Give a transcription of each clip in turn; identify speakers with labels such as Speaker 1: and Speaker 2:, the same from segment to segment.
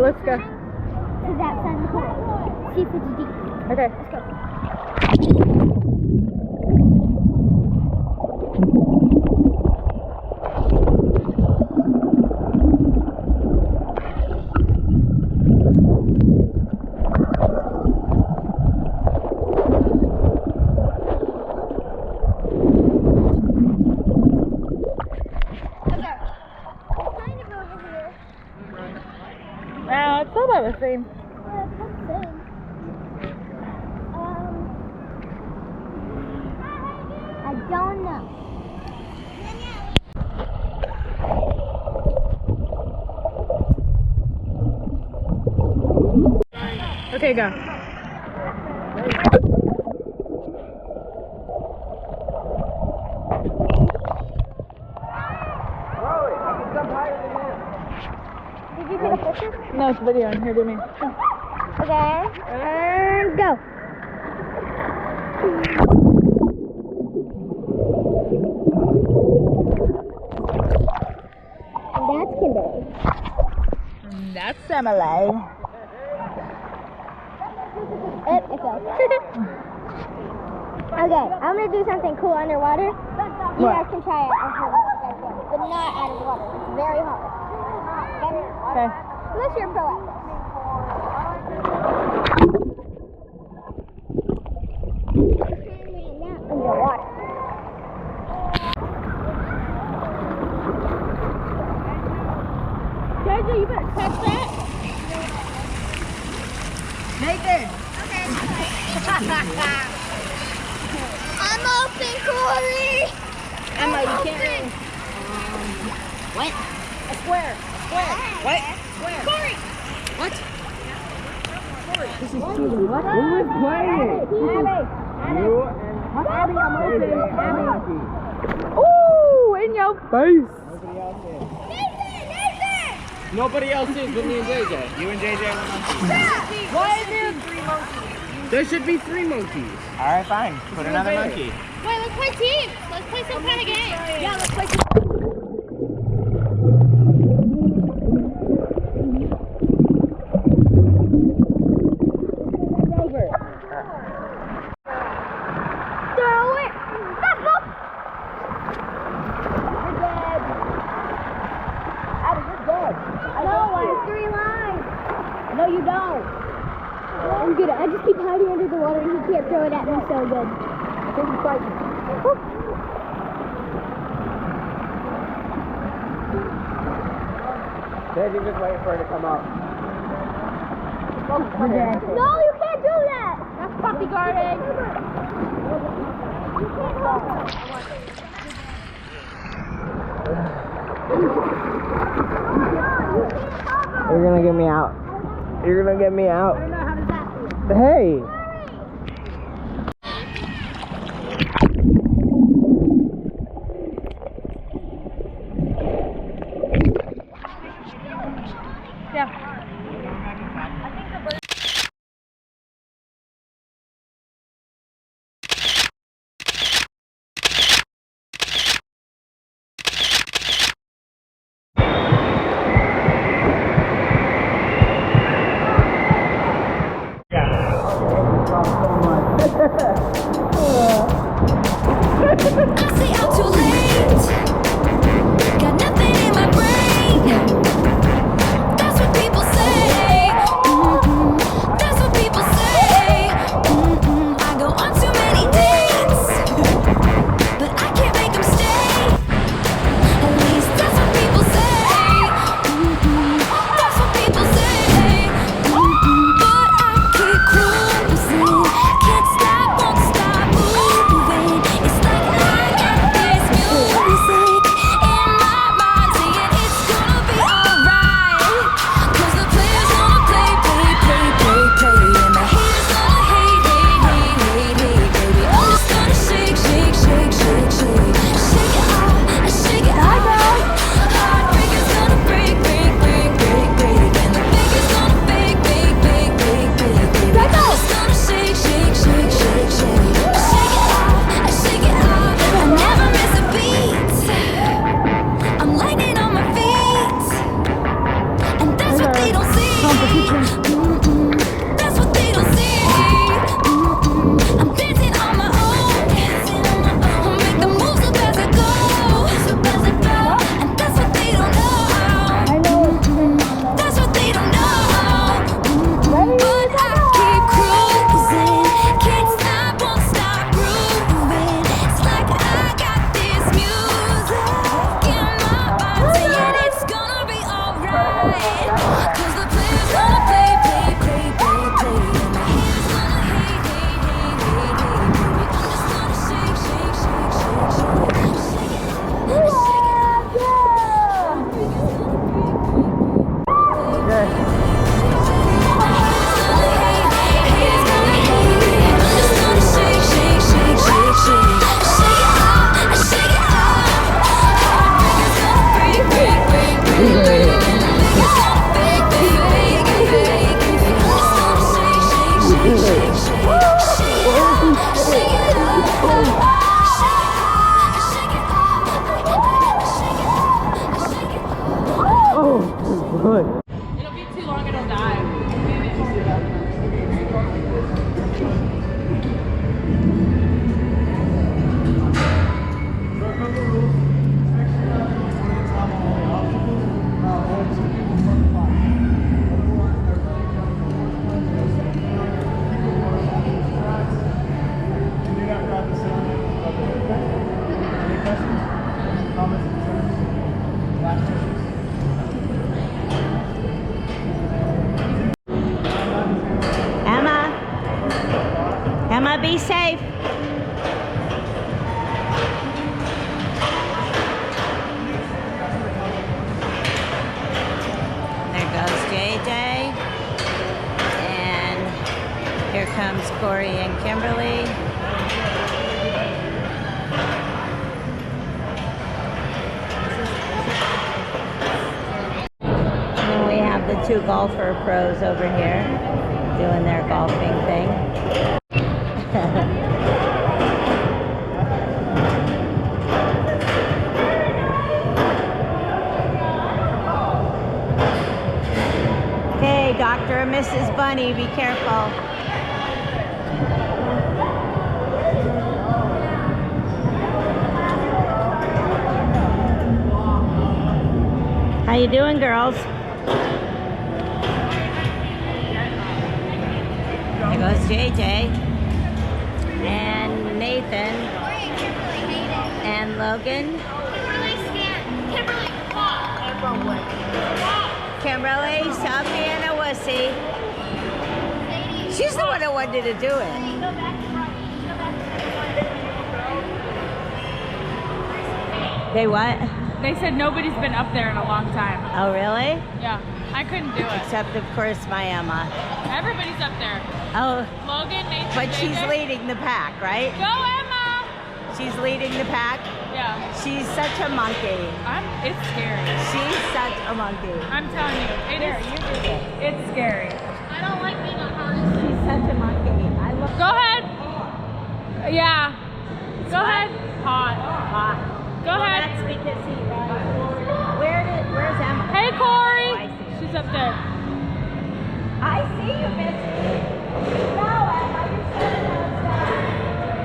Speaker 1: let's go.
Speaker 2: To that sunny pool. See if it's deep.
Speaker 1: Okay.
Speaker 2: Let's go.
Speaker 1: It's all about the same.
Speaker 2: I don't know.
Speaker 1: Okay, go.
Speaker 2: Did you take a picture?
Speaker 1: No, it's video. Here, do me.
Speaker 2: Okay. And go. And that's Kimberly.
Speaker 1: That's Emily.
Speaker 2: It fell. Okay, I'm gonna do something cool underwater. You
Speaker 1: What?
Speaker 2: guys can try it at home, but not out of the water. It's very hard. Okay?
Speaker 1: Okay.
Speaker 2: Unless you're a pro at this. Underwater.
Speaker 1: JJ, you better catch that. Nathan.
Speaker 2: I'm open, Corey.
Speaker 1: Emma, you can't really.
Speaker 2: What?
Speaker 1: A square. Square. What? Square.
Speaker 2: Corey.
Speaker 1: What?
Speaker 3: This is cheating. What? Who is playing? You and
Speaker 1: Abby, I'm open. Abby.
Speaker 3: Monkey.
Speaker 1: Ooh, in your face.
Speaker 3: Nobody else is.
Speaker 2: Nathan!
Speaker 3: Nobody else is but me and JJ. You and JJ and the monkey.
Speaker 1: Why is there 3 monkeys?
Speaker 3: There should be 3 monkeys. Alright, fine. Put another monkey.
Speaker 2: Wait, let's play teams. Let's play some kind of game.
Speaker 1: Yeah, let's play. Over.
Speaker 2: Throw it. Stop, look.
Speaker 1: You're dead. Abby, you're dead.
Speaker 2: No, I have 3 lines.
Speaker 1: No, you don't.
Speaker 2: I'm good. I just keep hiding under the water and he can't throw it at me so good.
Speaker 1: Take the fight.
Speaker 3: JJ just waiting for her to come up.
Speaker 1: You're dead.
Speaker 2: No, you can't do that.
Speaker 1: That's puppy guarding.
Speaker 2: You can't help her.
Speaker 3: You're gonna get me out. You're gonna get me out.
Speaker 1: I don't know, how does that feel?
Speaker 3: Hey!
Speaker 1: Yeah.
Speaker 4: I say I'm too late. Got nothing in my brain. That's what people say.
Speaker 3: Good.
Speaker 1: It'll be too long, it'll die.
Speaker 5: Emma, be safe. There goes JJ. And here comes Corey and Kimberly. And we have the two golfer pros over here doing their golfing thing. Okay, Dr. and Mrs. Bunny, be careful. How you doing, girls? There goes JJ and Nathan and Logan. Kimberly, stop being a wussy. She's the one that wanted to do it. They what?
Speaker 1: They said nobody's been up there in a long time.
Speaker 5: Oh, really?
Speaker 1: Yeah, I couldn't do it.
Speaker 5: Except, of course, my Emma.
Speaker 1: Everybody's up there.
Speaker 5: Oh,
Speaker 1: Logan, Nathan,
Speaker 5: but she's
Speaker 1: JJ.
Speaker 5: leading the pack, right?
Speaker 1: Go, Emma!
Speaker 5: She's leading the pack.
Speaker 1: Yeah,
Speaker 5: She's such a monkey.
Speaker 1: it's scary.
Speaker 5: She's such a monkey.
Speaker 1: I'm telling you, it's scary.
Speaker 2: I don't like being on harness.
Speaker 5: She's such a monkey. I love.
Speaker 1: Go ahead. Yeah. Go ahead. Hot.
Speaker 5: Hot.
Speaker 1: Go ahead.
Speaker 5: That's because he where's Emma?
Speaker 1: Hey, Corey.
Speaker 5: Oh, I see her.
Speaker 1: She's up there.
Speaker 5: I see you, Missy. No, Emma,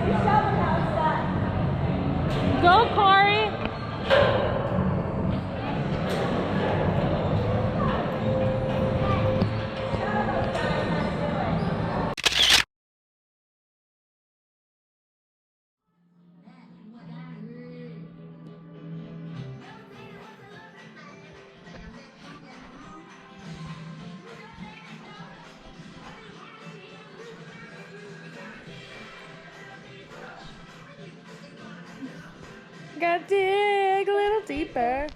Speaker 5: you're showing how it's done.
Speaker 1: Go, Corey. Gotta dig a little deeper.